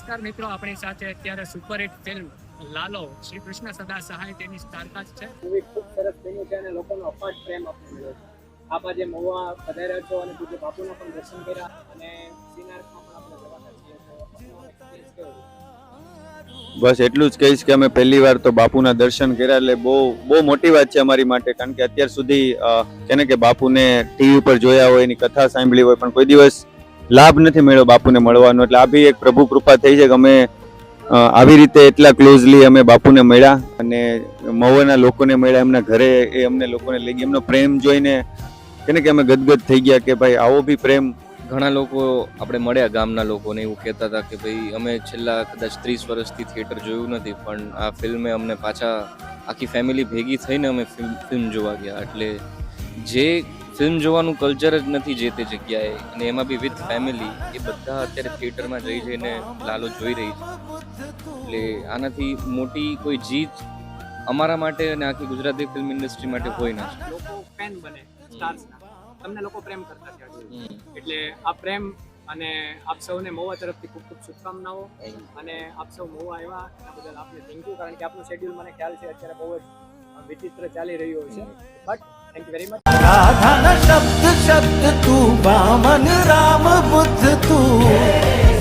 નમસ્કાર મિત્રો, આપણી સાથે અત્યારે સુપરહિટ ફિલ્મ લાલો શ્રી કૃષ્ણ સદા સહાય તેની સ્ટારકાસ્ટ છે. મૂવી ખૂબ સરસ બન્યું છે અને લોકોનો અપાટ પ્રેમ આપણને મળ્યો છે. આપ આજે મહુવા પધાર્યા છો અને પૂજ્ય બાપુના પણ દર્શન કર્યા અને શ્રીનાથમાં પણ આપણે જવાના છીએ, તો આપણો એક્સપિરિયન્સ કેવો રહ્યો? બસ એટલું જ કહીશ કે અમે પહેલી વાર તો બાપુના દર્શન કર્યા, એટલે બહુ મોટી વાત છે અમારી માટે. કારણ કે અત્યાર સુધી કેને કે બાપુને ટીવી ઉપર જોયા હોય, એની કથા સાંભળી હોય, પણ કોઈ દિવસ લાભ નથી મળ્યો બાપુને મળવાનો. એટલે આ બી એક પ્રભુ કૃપા થઈ છે કે અમે આવી રીતે એટલા ક્લોઝલી અમે બાપુને મળ્યા અને મહુવાના લોકોને મળ્યા, એમના ઘરે એ અમને લોકોને લઈ ગયા. એમનો પ્રેમ જોઈને કેને કે અમે ગદગદ થઈ ગયા કે ભાઈ આવો બી પ્રેમ. ઘણા લોકો આપણે મળ્યા, ગામના લોકોને એવું કહેતા હતા કે ભાઈ અમે છેલ્લા કદાચ 30 વર્ષથી થિયેટર જોયું નથી, પણ આ ફિલ્મે અમને પાછા આખી ફેમિલી ભેગી થઈને અમે ફિલ્મ જોવા ગયા. એટલે જે ફિલ્મ જોવાનું કલ્ચર જ નથી જે તે જગ્યાએ, અને એમાં બી વિથ ફેમિલી, એ બધા અત્યારે થિયેટરમાં જઈને લાલો જોઈ રહી છે. એટલે આનાથી મોટી કોઈ જીત અમારા માટે અને આખી ગુજરાતી ફિલ્મ ઇન્ડસ્ટ્રી માટે હોય ના. લોકો ફેન બને સ્ટાર્સના, તમને લોકો પ્રેમ કરતા થયા, એટલે આ પ્રેમ અને આપ સૌને મહુવા તરફથી ખૂબ ખૂબ શુભકામનાઓ. અને આપ સૌ મહુવા આવ્યા એના બદલ આપને થેન્ક યુ. કારણ કે આપનું શેડ્યુલ મને ખ્યાલ છે અત્યારે બહુ જ વિચિત્ર ચાલી રહ્યું છે, but thank you very much. રાધાના શબ્દ શબ્દ તું, વામન રામ બુદ્ધ તું.